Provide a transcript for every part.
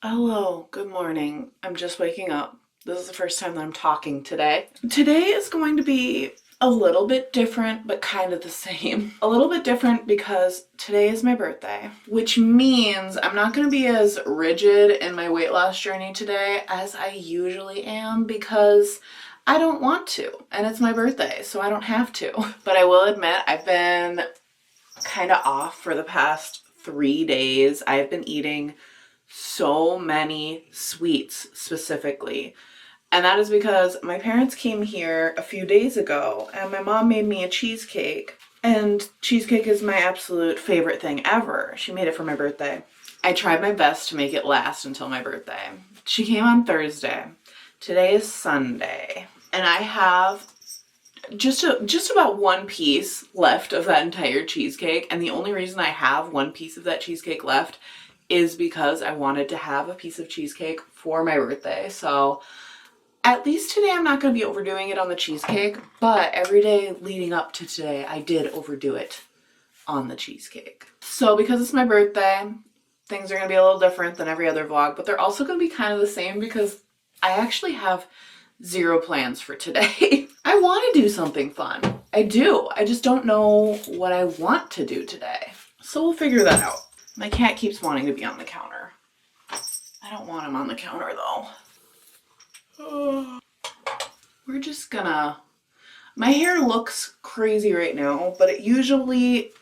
Hello, good morning. I'm just waking up. This is the first time that I'm talking today. Today is going to be a little bit different, but kind of the same. A little bit different because today is my birthday, which means I'm not going to be as rigid in my weight loss journey today as I usually am because I don't want to, and it's my birthday, so I don't have to. But I will admit, I've been kind of off for the past 3 days. I've been eating so many sweets specifically. And that is because my parents came here a few days ago and my mom made me a cheesecake. And cheesecake is my absolute favorite thing ever. She made it for my birthday. I tried my best to make it last until my birthday. She came on Thursday. Today is Sunday. And I have just about one piece left of that entire cheesecake. And the only reason I have one piece of that cheesecake left is because I wanted to have a piece of cheesecake for my birthday. So at least today I'm not going to be overdoing it on the cheesecake, but every day leading up to today I did overdo it on the cheesecake. So because it's my birthday, things are going to be a little different than every other vlog, but they're also going to be kind of the same because I actually have zero plans for today. I want to do something fun. I do. I just don't know what I want to do today. So we'll figure that out. My cat keeps wanting to be on the counter. I don't want him on the counter though. We're just gonna... My hair looks crazy right now, but it usually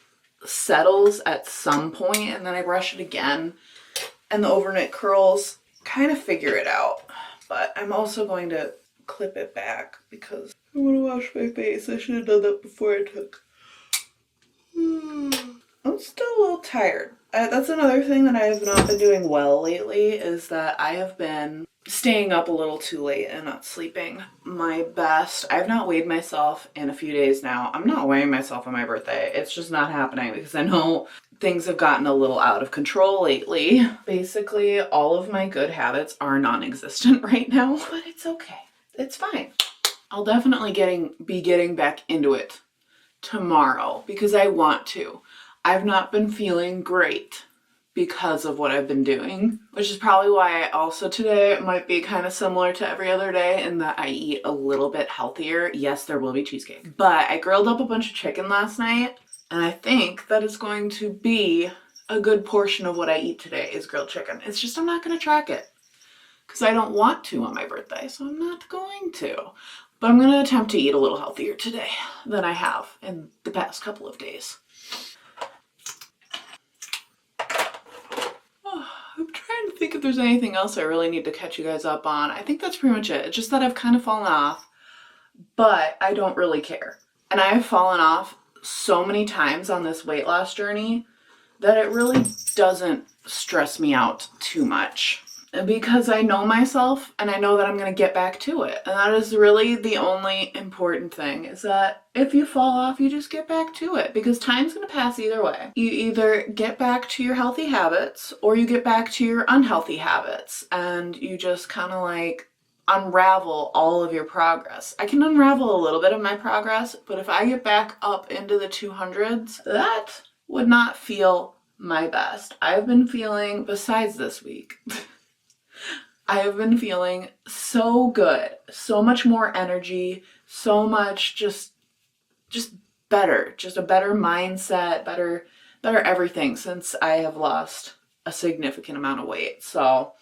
settles at some point and then I brush it again and the overnight curls kind of figure it out. But I'm also going to clip it back because I want to wash my face. I should have done that before I took. I'm still a little tired. That's another thing that I have not been doing well lately is that I have been staying up a little too late and not sleeping my best. I've not weighed myself in a few days now. I'm not weighing myself on my birthday. It's just not happening because I know things have gotten a little out of control lately. Basically, all of my good habits are non-existent right now, but it's okay. It's fine. I'll definitely be getting back into it tomorrow because I want to. I've not been feeling great because of what I've been doing, which is probably why I also today might be kind of similar to every other day in that I eat a little bit healthier. Yes, there will be cheesecake, but I grilled up a bunch of chicken last night and I think that is going to be a good portion of what I eat today is grilled chicken. It's just I'm not going to track it because I don't want to on my birthday, so I'm not going to. But I'm going to attempt to eat a little healthier today than I have in the past couple of days. I'm trying to think if there's anything else I really need to catch you guys up on. I think that's pretty much it. It's just that I've kind of fallen off, but I don't really care. And I have fallen off so many times on this weight loss journey that it really doesn't stress me out too much because I know myself and I know that I'm going to get back to it. And that is really the only important thing is that if you fall off, you just get back to it because time's going to pass either way. You either get back to your healthy habits or you get back to your unhealthy habits and you just kind of like unravel all of your progress. I can unravel a little bit of my progress, but if I get back up into the 200s, that would not feel my best. I've been feeling, besides this week, I have been feeling so good, so much more energy, so much just better, just a better mindset, better everything since I have lost a significant amount of weight. So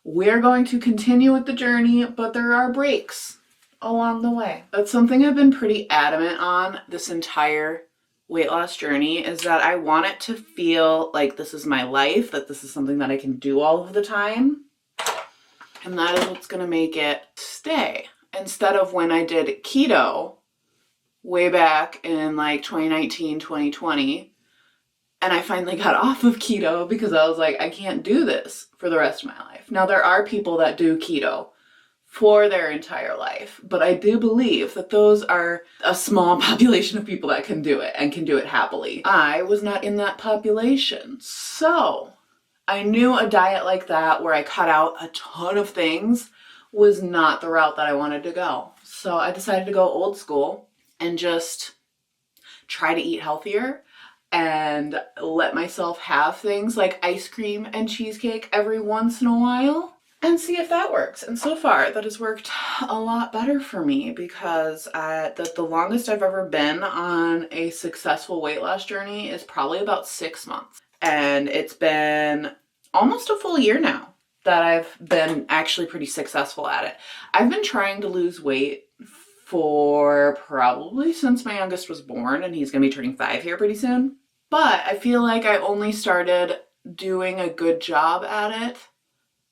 we're going to continue with the journey, but there are breaks along the way. That's something I've been pretty adamant on this entire weight loss journey is that I want it to feel like this is my life, that this is something that I can do all of the time. And that is what's going to make it stay. Instead of when I did keto way back in like 2019, 2020, and I finally got off of keto because I was like, I can't do this for the rest of my life. Now, there are people that do keto for their entire life, but I do believe that those are a small population of people that can do it and can do it happily. I was not in that population, so I knew a diet like that where I cut out a ton of things was not the route that I wanted to go. So I decided to go old school and just try to eat healthier. and let myself have things like ice cream and cheesecake every once in a while and see if that works. And so far, that has worked a lot better for me because the longest I've ever been on a successful weight loss journey is probably about 6 months. And it's been almost a full year now that I've been actually pretty successful at it. I've been trying to lose weight for probably since my youngest was born, and he's gonna be turning 5 here pretty soon. But I feel like I only started doing a good job at it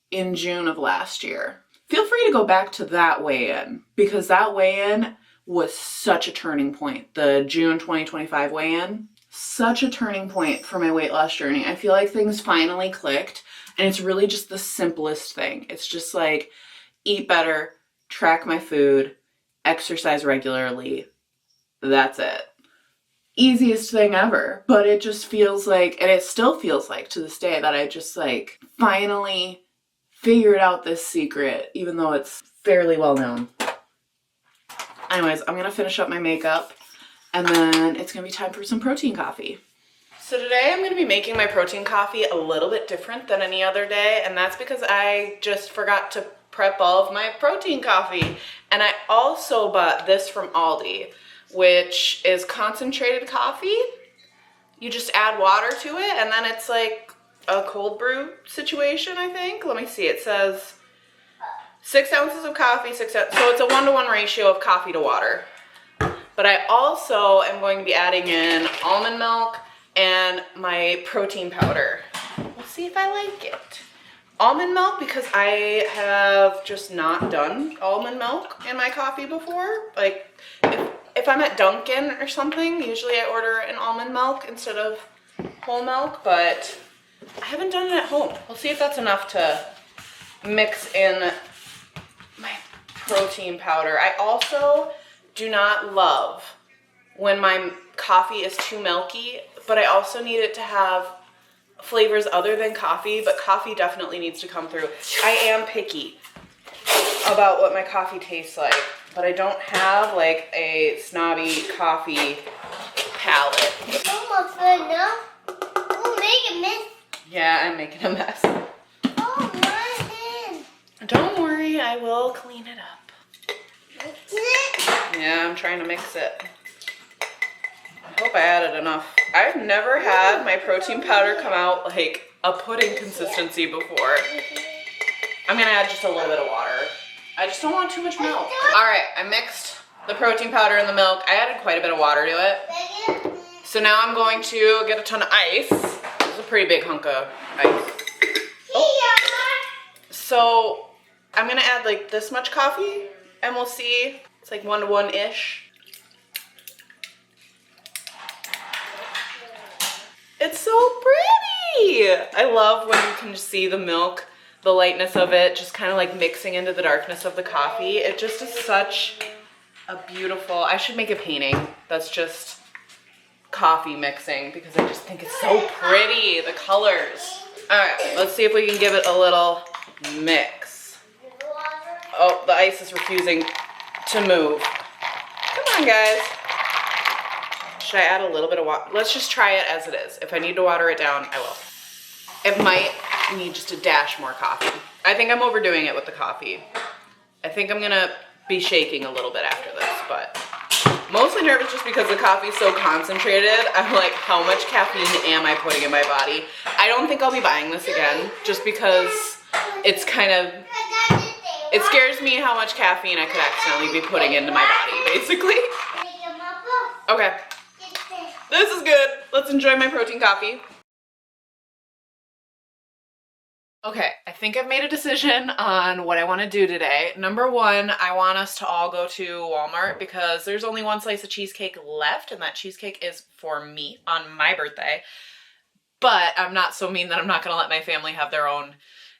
in June of last year. Feel free to go back to that weigh-in because that weigh-in was such a turning point. The June 2025 weigh-in, such a turning point for my weight loss journey. I feel like things finally clicked, and it's really just the simplest thing. It's just like eat better, track my food, exercise regularly. That's it. Easiest thing ever. But it just feels like, and it still feels like to this day, that I just like finally figured out this secret, even though it's fairly well known. Anyways, I'm gonna finish up my makeup and then it's gonna be time for some protein coffee. So today I'm gonna be making my protein coffee a little bit different than any other day, and that's because I just forgot to prep all of my protein coffee. And I also bought this from Aldi, which is concentrated coffee. You just add water to it and then it's like a cold brew situation, I think. Let me see, it says 6 ounces of coffee, so it's a 1-to-1 ratio of coffee to water. But I also am going to be adding in almond milk and my protein powder. We'll see if I like it. Almond milk, because I have just not done almond milk in my coffee before. Like, if I'm at Dunkin' or something, usually I order an almond milk instead of whole milk, but I haven't done it at home. We'll see if that's enough to mix in my protein powder. I also do not love when my coffee is too milky, but I also need it to have flavors other than coffee, but coffee definitely needs to come through. I am picky about what my coffee tastes like, but I don't have like a snobby coffee palate. It's almost good now. Oh, make a mess. Yeah, I'm making a mess. Oh, my hand. Don't worry, I will clean it up. Mix it. Yeah, I'm trying to mix it. I hope I added enough. I've never had my protein powder come out like a pudding consistency before. I'm gonna add just a little bit of water. I just don't want too much milk. All right, I mixed the protein powder and the milk. I added quite a bit of water to it. So now I'm going to get a ton of ice. This is a pretty big hunk of ice. Oh. So I'm gonna add like this much coffee and we'll see. It's like 1-to-1-ish. It's so pretty. I love when you can just see the milk, the lightness of it, just kind of like mixing into the darkness of the coffee. It just is such a beautiful, I should make a painting that's just coffee mixing because I just think it's so pretty, the colors. All right, let's see if we can give it a little mix. Oh, the ice is refusing to move. Come on, guys. Should I add a little bit of water? Let's just try it as it is. If I need to water it down, I will. It might need just a dash more coffee. I think I'm overdoing it with the coffee. I think I'm gonna be shaking a little bit after this, but mostly nervous just because the coffee is so concentrated. I'm like, how much caffeine am I putting in my body? I don't think I'll be buying this again just because it's kind of, it scares me how much caffeine I could accidentally be putting into my body, basically. Okay. This is good. Let's enjoy my protein coffee. Okay, I think I've made a decision on what I want to do today. Number one, I want us to all go to Walmart because there's only one slice of cheesecake left, and that cheesecake is for me on my birthday. But I'm not so mean that I'm not going to let my family have their own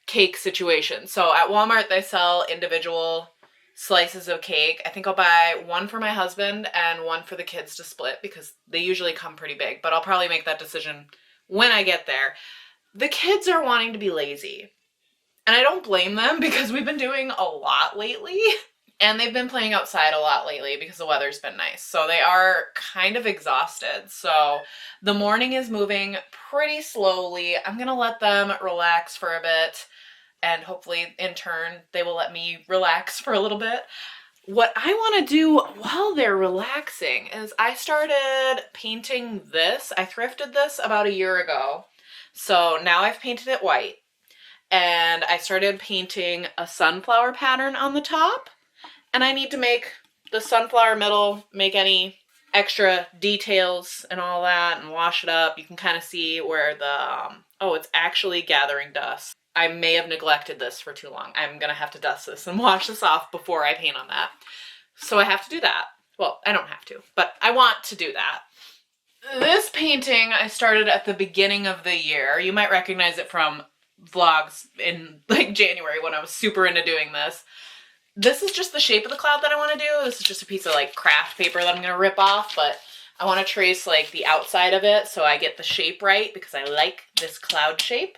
cake situation. So at Walmart, they sell individual slices of cake. I think I'll buy one for my husband and one for the kids to split because they usually come pretty big, but I'll probably make that decision when I get there. The kids are wanting to be lazy, and I don't blame them because we've been doing a lot lately. And they've been playing outside a lot lately because the weather's been nice. So they are kind of exhausted. So the morning is moving pretty slowly. I'm going to let them relax for a bit. And hopefully in turn, they will let me relax for a little bit. What I want to do while they're relaxing is I started painting this. I thrifted this about a year ago. So now I've painted it white. And I started painting a sunflower pattern on the top. And I need to make the sunflower middle, make any extra details and all that, and wash it up. You can kind of see where the, oh, it's actually gathering dust. I may have neglected this for too long. I'm going to have to dust this and wash this off before I paint on that. So I have to do that. Well, I don't have to, but I want to do that. This painting I started at the beginning of the year. You might recognize it from vlogs in like January when I was super into doing this. This is just the shape of the cloud that I want to do. This is just a piece of like craft paper that I'm going to rip off, but I want to trace like the outside of it so I get the shape right because I like this cloud shape.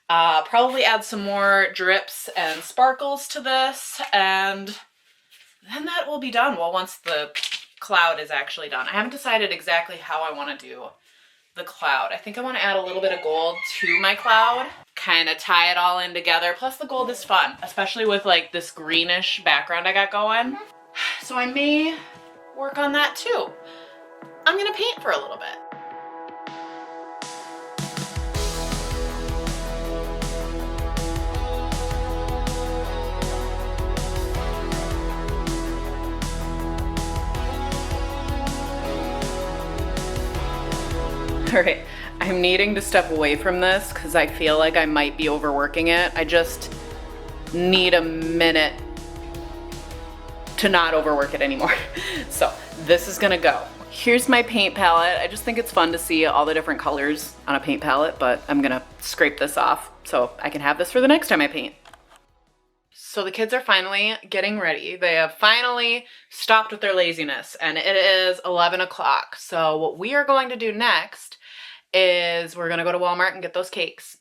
Probably add some more drips and sparkles to this, and then that will be done. Well, once the cloud is actually done. I haven't decided exactly how I want to do the cloud. I think I want to add a little bit of gold to my cloud, kind of tie it all in together. Plus the gold is fun, especially with like this greenish background I got going. So I may work on that too. I'm gonna paint for a little bit. All right, I'm needing to step away from this because I feel like I might be overworking it. I just need a minute to not overwork it anymore. So this is gonna go. Here's my paint palette. I just think it's fun to see all the different colors on a paint palette, but I'm gonna scrape this off so I can have this for the next time I paint. So the kids are finally getting ready. They have finally stopped with their laziness and it is 11 o'clock. So what we are going to do next is we're gonna go to Walmart and get those cakes.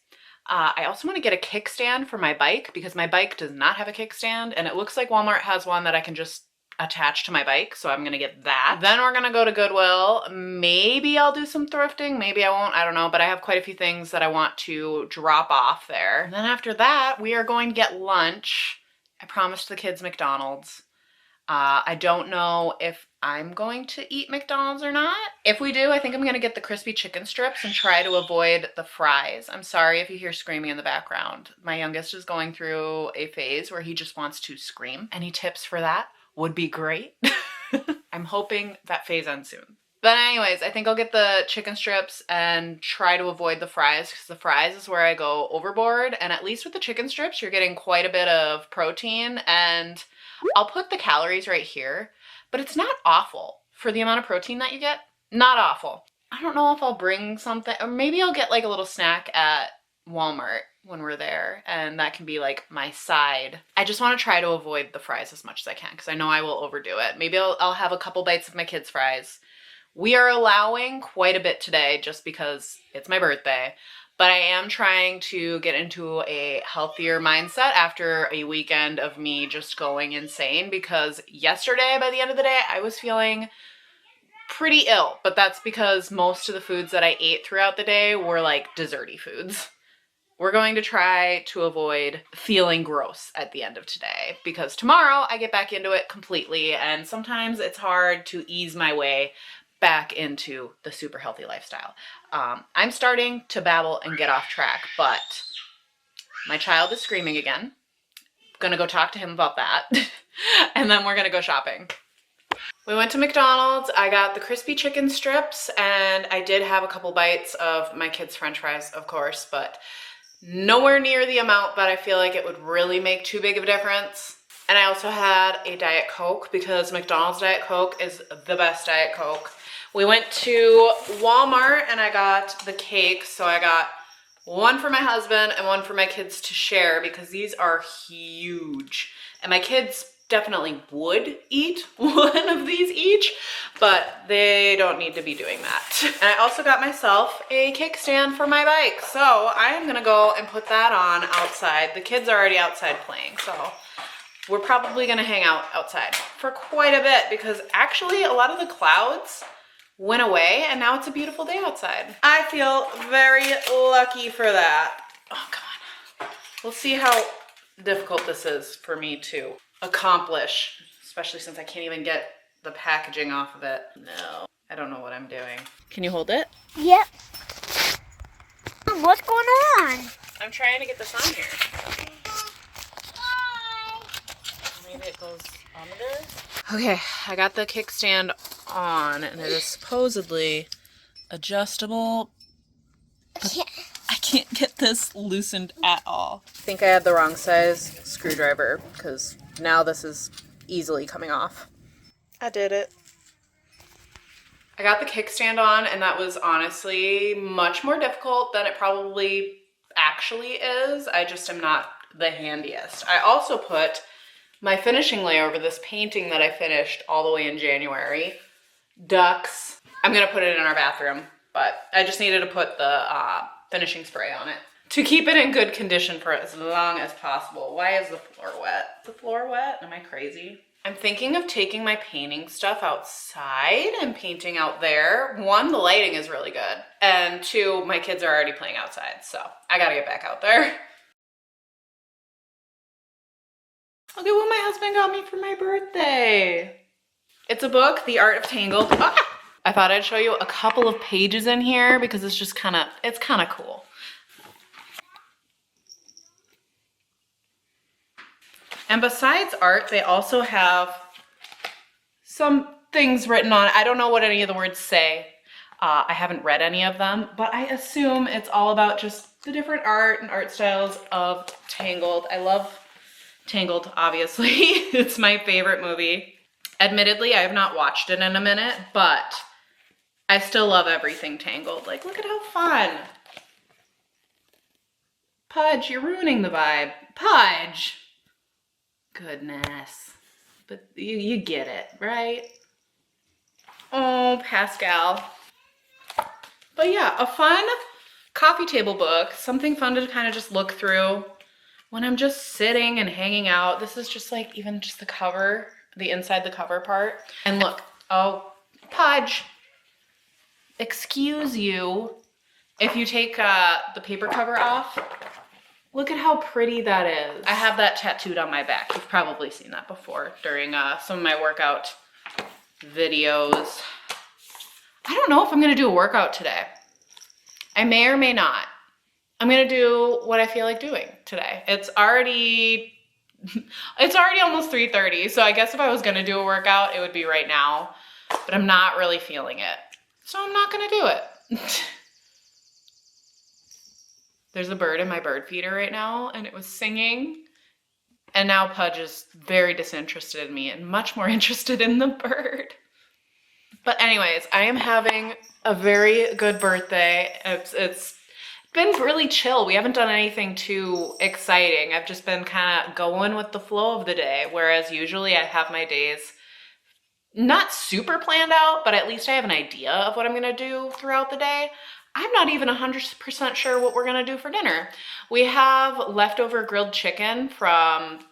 I also want to get a kickstand for my bike because my bike does not have a kickstand and it looks like Walmart has one that I can just attach to my bike. So I'm gonna get that. Then we're gonna go to Goodwill. Maybe I'll do some thrifting, maybe I won't, I don't know, but I have quite a few things that I want to drop off there. And then after that, we are going to get lunch. I promised the kids McDonald's. I don't know if I'm going to eat McDonald's or not. If we do, I think I'm gonna get the crispy chicken strips and try to avoid the fries. I'm sorry if you hear screaming in the background. My youngest is going through a phase where he just wants to scream. Any tips for that would be great. I'm hoping that phase ends soon. But anyways, I think I'll get the chicken strips and try to avoid the fries because the fries is where I go overboard. And at least with the chicken strips, you're getting quite a bit of protein. And I'll put the calories right here, but it's not awful for the amount of protein that you get. Not awful. I don't know if I'll bring something, or maybe I'll get like a little snack at Walmart when we're there, and that can be like my side. I just want to try to avoid the fries as much as I can because I know I will overdo it. Maybe I'll have a couple bites of my kids' fries. We are allowing quite a bit today just because it's my birthday, but I am trying to get into a healthier mindset after a weekend of me just going insane because yesterday, by the end of the day, I was feeling pretty ill, but that's because most of the foods that I ate throughout the day were like desserty foods. We're going to try to avoid feeling gross at the end of today because tomorrow I get back into it completely, and sometimes it's hard to ease my way back into the super healthy lifestyle. I'm starting to babble and get off track, but my child is screaming again. Gonna go talk to him about that. And then we're gonna go shopping. We went to McDonald's. I got the crispy chicken strips and I did have a couple bites of my kids' french fries, of course, but nowhere near the amount that I feel like it would really make too big of a difference. And I also had a Diet Coke because McDonald's Diet Coke is the best Diet Coke. We went to Walmart and I got the cakes. So I got one for my husband and one for my kids to share because these are huge. And my kids definitely would eat one of these each, but they don't need to be doing that. And I also got myself a kickstand for my bike. So I am gonna go and put that on outside. The kids are already outside playing, so we're probably gonna hang out outside for quite a bit because actually a lot of the clouds went away and now it's a beautiful day outside. I feel very lucky for that. Oh, come on. We'll see how difficult this is for me to accomplish, especially since I can't even get the packaging off of it. No, I don't know what I'm doing. Can you hold it? Yep. What's going on? I'm trying to get this on here. Maybe it goes under. Okay, I got the kickstand on and it is supposedly adjustable. I can't get this loosened at all. I think I had the wrong size screwdriver because now this is easily coming off. I did it. I got the kickstand on and that was honestly much more difficult than it probably actually is. I just am not the handiest. I also put my finishing layer over this painting that I finished all the way in January. Ducks. I'm gonna put it in our bathroom, but I just needed to put the finishing spray on it to keep it in good condition for as long as possible. Why is the floor wet? Is the floor wet? Am I crazy? I'm thinking of taking my painting stuff outside and painting out there. One, the lighting is really good. And two, my kids are already playing outside, so I gotta get back out there. Look at what my husband got me for my birthday. It's a book, The Art of Tangled. Ah! I thought I'd show you a couple of pages in here because it's just it's kind of cool. And besides art, they also have some things written on it. I don't know what any of the words say. I haven't read any of them, but I assume it's all about just the different art and art styles of Tangled. I love Tangled, obviously. It's my favorite movie. Admittedly, I have not watched it in a minute, but I still love everything Tangled. Like, look at how fun. Pudge, you're ruining the vibe. Pudge. Goodness. But you get it, right? Oh, Pascal. But yeah, a fun coffee table book. Something fun to kind of just look through when I'm just sitting and hanging out. This is just like even just the cover, the inside the cover part. And look, oh, Pudge. Excuse you. If you take the paper cover off, look at how pretty that is. I have that tattooed on my back. You've probably seen that before during some of my workout videos. I don't know if I'm gonna do a workout today. I may or may not. I'm gonna do what I feel like doing today. It's already almost 3:30, so I guess if I was gonna do a workout, it would be right now, but I'm not really feeling it. So I'm not gonna do it. There's a bird in my bird feeder right now, and it was singing. And now Pudge is very disinterested in me and much more interested in the bird. But anyways, I am having a very good birthday. It's been really chill. We haven't done anything too exciting. I've just been kind of going with the flow of the day, whereas usually I have my days not super planned out, but at least I have an idea of what I'm gonna do throughout the day. I'm not even 100% sure what we're gonna do for dinner. We have leftover grilled chicken from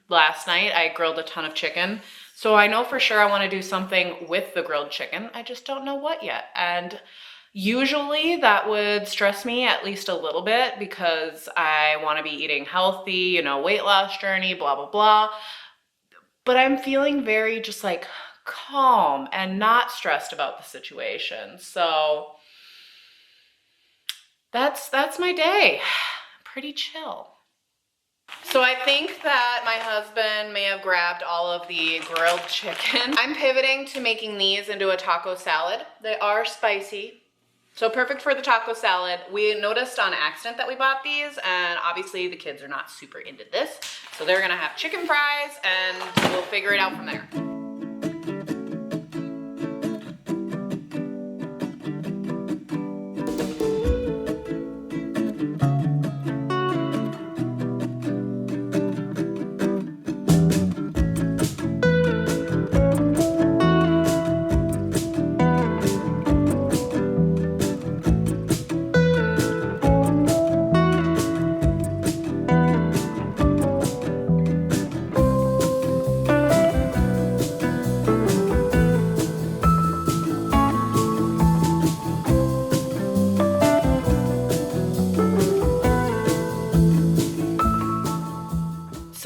last night. I grilled a ton of chicken. So I know for sure I wanna do something with the grilled chicken. I just don't know what yet. And usually that would stress me at least a little bit because I wanna be eating healthy, you know, weight loss journey, blah, blah, blah. But I'm feeling very just like calm and not stressed about the situation. So that's my day. Pretty chill. So I think that my husband may have grabbed all of the grilled chicken. I'm pivoting to making these into a taco salad. They are spicy, so perfect for the taco salad. We noticed on accident that we bought these, and obviously the kids are not super into this, so they're gonna have chicken fries, and we'll figure it out from there.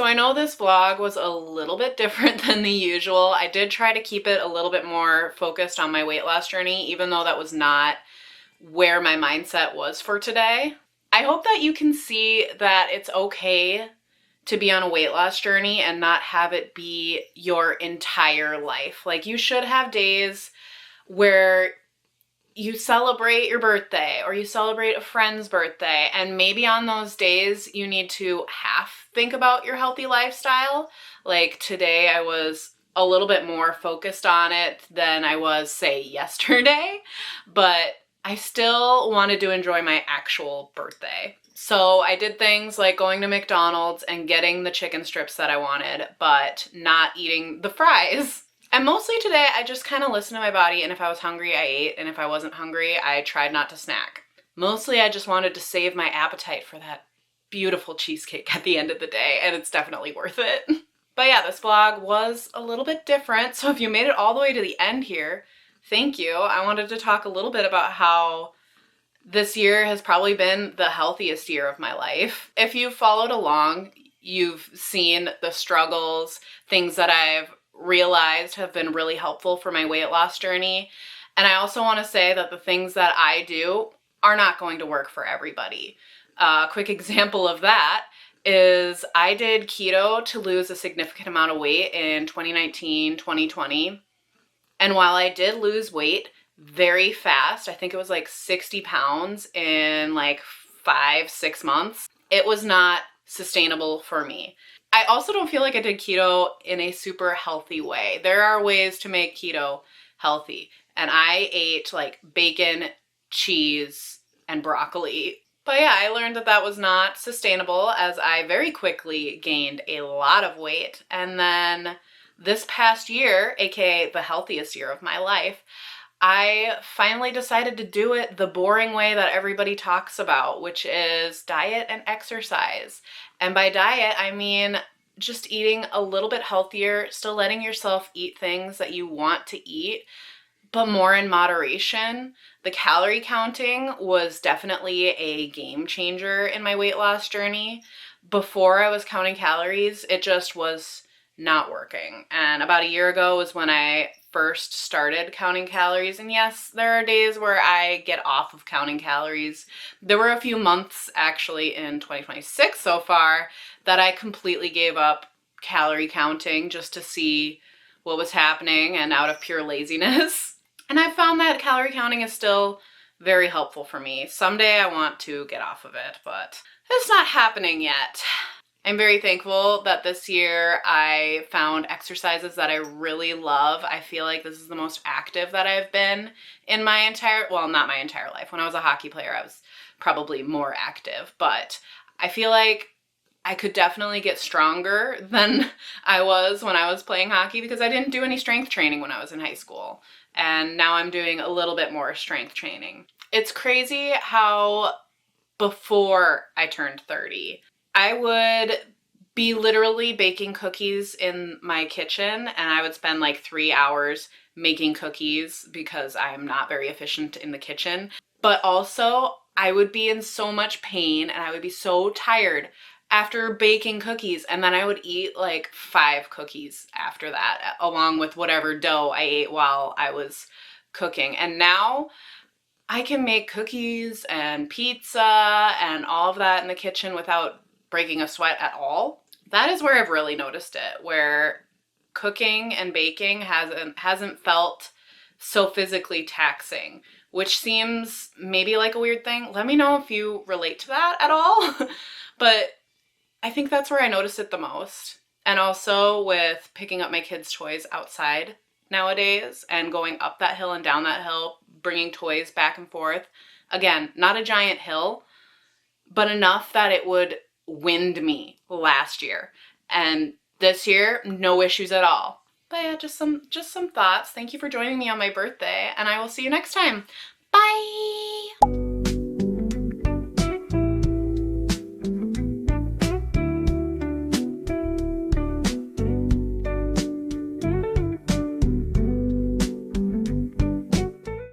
So I know this vlog was a little bit different than the usual. I did try to keep it a little bit more focused on my weight loss journey, even though that was not where my mindset was for today. I hope that you can see that it's okay to be on a weight loss journey and not have it be your entire life. Like, you should have days where you celebrate your birthday or you celebrate a friend's birthday, and maybe on those days you need to half think about your healthy lifestyle. Like today I was a little bit more focused on it than I was, say, yesterday, but I still wanted to enjoy my actual birthday. So I did things like going to McDonald's and getting the chicken strips that I wanted, but not eating the fries. And mostly today, I just kind of listened to my body, and if I was hungry, I ate, and if I wasn't hungry, I tried not to snack. Mostly, I just wanted to save my appetite for that beautiful cheesecake at the end of the day, and it's definitely worth it. But yeah, this vlog was a little bit different, so if you made it all the way to the end here, thank you. I wanted to talk a little bit about how this year has probably been the healthiest year of my life. If you've followed along, you've seen the struggles, things that I've realized have been really helpful for my weight loss journey. And I also want to say that the things that I do are not going to work for everybody. A quick example of that is I did keto to lose a significant amount of weight in 2019, 2020. And while I did lose weight very fast, I think it was like 60 pounds in like 5-6 months, it was not sustainable for me. I also don't feel like I did keto in a super healthy way. There are ways to make keto healthy, and I ate like bacon, cheese, and broccoli. But yeah, I learned that that was not sustainable, as I very quickly gained a lot of weight. And then this past year, aka the healthiest year of my life, I finally decided to do it the boring way that everybody talks about, which is diet and exercise. And by diet, I mean just eating a little bit healthier, still letting yourself eat things that you want to eat, but more in moderation. The calorie counting was definitely a game changer in my weight loss journey. Before I was counting calories, it just was not working. And about a year ago was when I first started counting calories. And yes, there are days where I get off of counting calories. There were a few months actually in 2026 so far that I completely gave up calorie counting just to see what was happening and out of pure laziness. And I found that calorie counting is still very helpful for me. Someday I want to get off of it, but it's not happening yet. I'm very thankful that this year I found exercises that I really love. I feel like this is the most active that I've been in my entire, well, not my entire life. When I was a hockey player, I was probably more active, but I feel like I could definitely get stronger than I was when I was playing hockey, because I didn't do any strength training when I was in high school. And now I'm doing a little bit more strength training. It's crazy how before I turned 30, I would be literally baking cookies in my kitchen, and I would spend like 3 hours making cookies because I am not very efficient in the kitchen. But also, I would be in so much pain and I would be so tired after baking cookies, and then I would eat like 5 cookies after that, along with whatever dough I ate while I was cooking. And now I can make cookies and pizza and all of that in the kitchen without breaking a sweat at all. That is where I've really noticed it, where cooking and baking hasn't felt so physically taxing, which seems maybe like a weird thing. Let me know if you relate to that at all. But I think that's where I notice it the most. And also with picking up my kids' toys outside nowadays and going up that hill and down that hill, bringing toys back and forth. Again, not a giant hill, but enough that it would wind me last year. And this year, no issues at all. But yeah, just some thoughts. Thank you for joining me on my birthday, and I will see you next time. Bye!